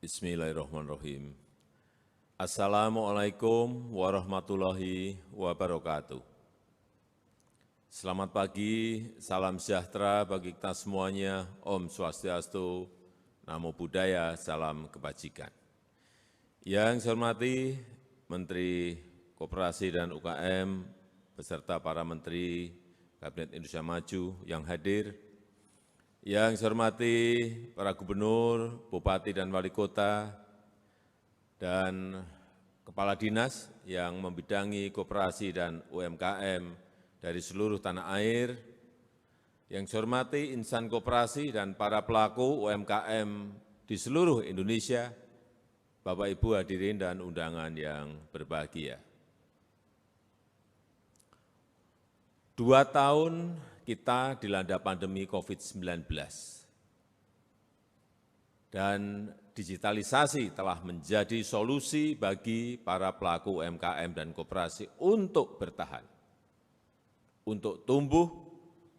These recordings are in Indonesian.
Bismillahirrahmanirrahim. Assalamualaikum warahmatullahi wabarakatuh. Selamat pagi, salam sejahtera bagi kita semuanya. Om Swastiastu, Namo Buddhaya, salam kebajikan. Yang saya hormati Menteri Koperasi dan UKM beserta para Menteri Kabinet Indonesia Maju yang hadir, yang saya hormati para gubernur, bupati dan wali kota, dan kepala dinas yang membidangi koperasi dan UMKM dari seluruh tanah air, yang saya hormati insan koperasi dan para pelaku UMKM di seluruh Indonesia, Bapak Ibu hadirin dan undangan yang berbahagia. 2 tahun kita dilanda pandemi COVID-19 dan digitalisasi telah menjadi solusi bagi para pelaku UMKM dan koperasi untuk bertahan, untuk tumbuh,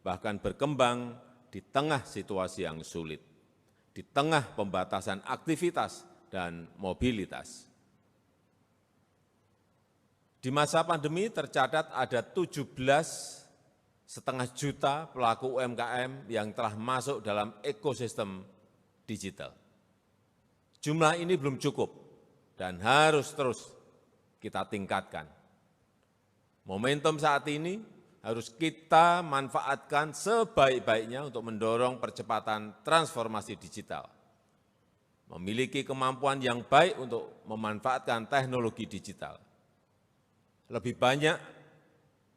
bahkan berkembang di tengah situasi yang sulit, di tengah pembatasan aktivitas dan mobilitas. Di masa pandemi tercatat ada 17,5 juta pelaku UMKM yang telah masuk dalam ekosistem digital. Jumlah ini belum cukup dan harus terus kita tingkatkan. Momentum saat ini harus kita manfaatkan sebaik-baiknya untuk mendorong percepatan transformasi digital. Memiliki kemampuan yang baik untuk memanfaatkan teknologi digital. Lebih banyak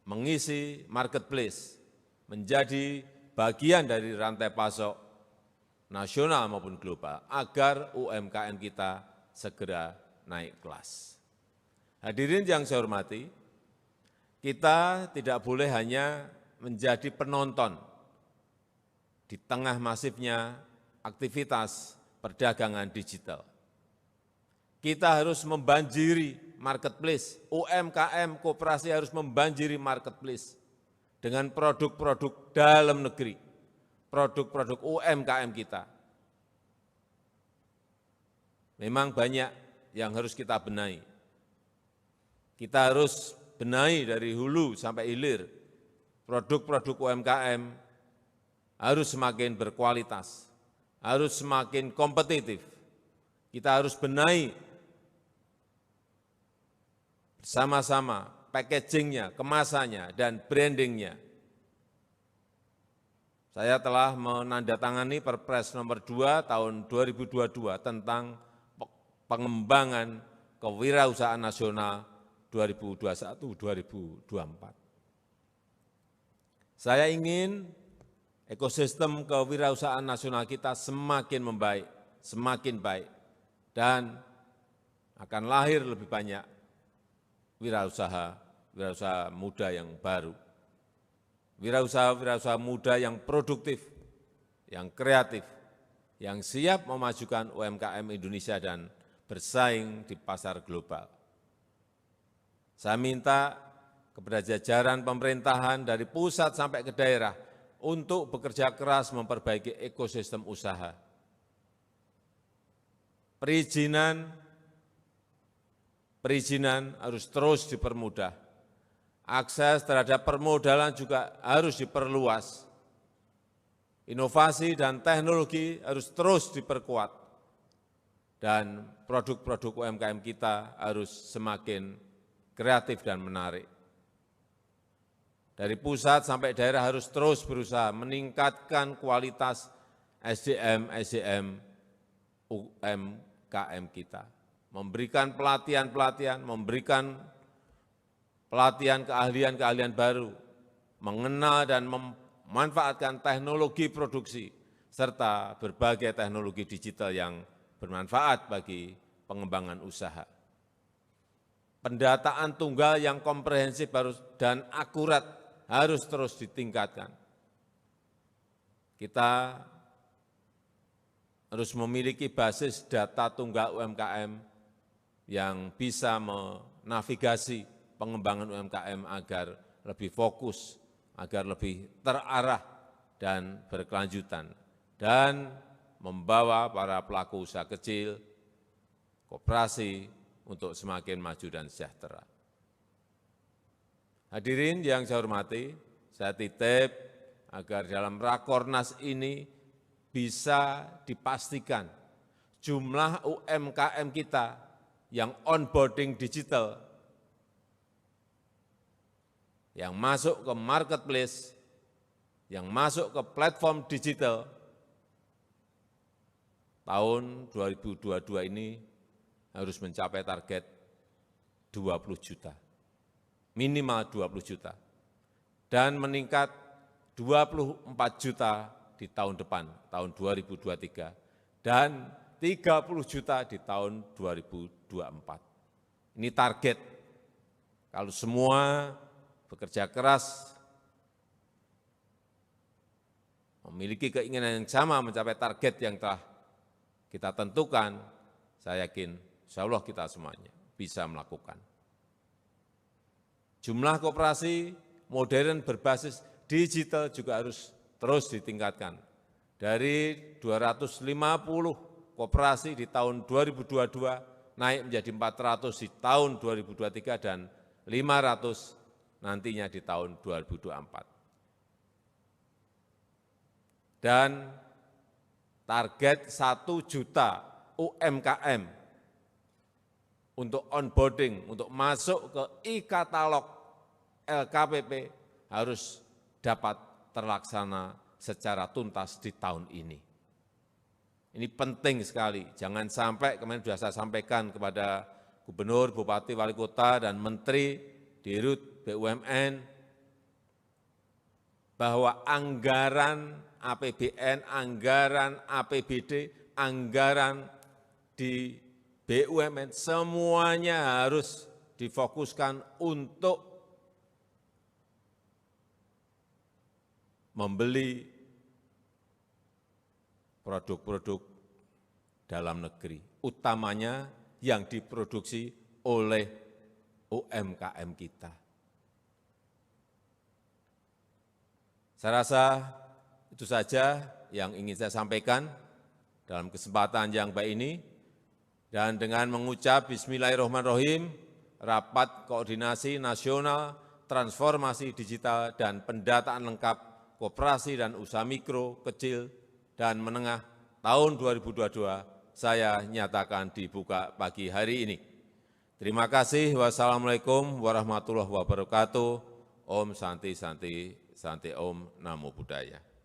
mengisi marketplace, menjadi bagian dari rantai pasok nasional maupun global, agar UMKM kita segera naik kelas. Hadirin yang saya hormati, kita tidak boleh hanya menjadi penonton di tengah masifnya aktivitas perdagangan digital. Kita harus membanjiri marketplace, UMKM koperasi harus membanjiri marketplace dengan produk-produk dalam negeri, produk-produk UMKM kita. Memang banyak yang harus kita benahi. Kita harus benahi dari hulu sampai hilir. Produk-produk UMKM harus semakin berkualitas, harus semakin kompetitif. Kita harus benahi sama-sama packaging-nya, kemasannya, dan branding-nya. Saya telah menandatangani Perpres nomor 2 tahun 2022 tentang pengembangan kewirausahaan nasional 2021-2024. Saya ingin ekosistem kewirausahaan nasional kita semakin membaik, semakin baik, dan akan lahir lebih banyak wirausaha muda yang baru, wirausaha muda yang produktif, yang kreatif, yang siap memajukan UMKM Indonesia dan bersaing di pasar global. Saya minta kepada jajaran pemerintahan dari pusat sampai ke daerah untuk bekerja keras memperbaiki ekosistem usaha. Perizinan harus terus dipermudah. Akses terhadap permodalan juga harus diperluas. Inovasi dan teknologi harus terus diperkuat. Dan produk-produk UMKM kita harus semakin kreatif dan menarik. Dari pusat sampai daerah harus terus berusaha meningkatkan kualitas SDM UMKM kita. Memberikan pelatihan-pelatihan, memberikan pelatihan keahlian-keahlian baru, mengenal dan memanfaatkan teknologi produksi, serta berbagai teknologi digital yang bermanfaat bagi pengembangan usaha. Pendataan tunggal yang komprehensif dan akurat harus terus ditingkatkan. Kita harus memiliki basis data tunggal UMKM yang bisa menavigasi pengembangan UMKM agar lebih fokus, agar lebih terarah dan berkelanjutan, dan membawa para pelaku usaha kecil koperasi untuk semakin maju dan sejahtera. Hadirin yang saya hormati, saya titip agar dalam Rakornas ini bisa dipastikan jumlah UMKM kita yang onboarding digital, yang masuk ke marketplace, yang masuk ke platform digital, tahun 2022 ini harus mencapai target 20 juta, minimal 20 juta, dan meningkat 24 juta di tahun depan, tahun 2023, dan 30 juta di tahun 2024. Ini target. Kalau semua bekerja keras, memiliki keinginan yang sama mencapai target yang telah kita tentukan, saya yakin insya Allah kita semuanya bisa melakukan. Jumlah koperasi modern berbasis digital juga harus terus ditingkatkan. Dari 250 koperasi di tahun 2022 naik menjadi 400 di tahun 2023 dan 500 nantinya di tahun 2024. Dan target 1 juta UMKM untuk onboarding, untuk masuk ke e-katalog LKPP harus dapat terlaksana secara tuntas di tahun ini. Ini penting sekali, jangan sampai kemarin sudah saya sampaikan kepada Gubernur, Bupati, Wali Kota, dan Menteri, Dirut, BUMN, bahwa anggaran APBN, anggaran APBD, anggaran di BUMN, semuanya harus difokuskan untuk membeli produk-produk dalam negeri, utamanya yang diproduksi oleh UMKM kita. Saya rasa itu saja yang ingin saya sampaikan dalam kesempatan yang baik ini. Dan dengan mengucap Bismillahirrahmanirrahim, Rapat Koordinasi Nasional Transformasi Digital dan Pendataan Lengkap Koperasi dan Usaha Mikro, Kecil, dan Menengah tahun 2022 saya nyatakan dibuka pagi hari ini. Terima kasih. Wassalamualaikum warahmatullahi wabarakatuh. Om Santi Santi Santi Om Namo Buddhaya.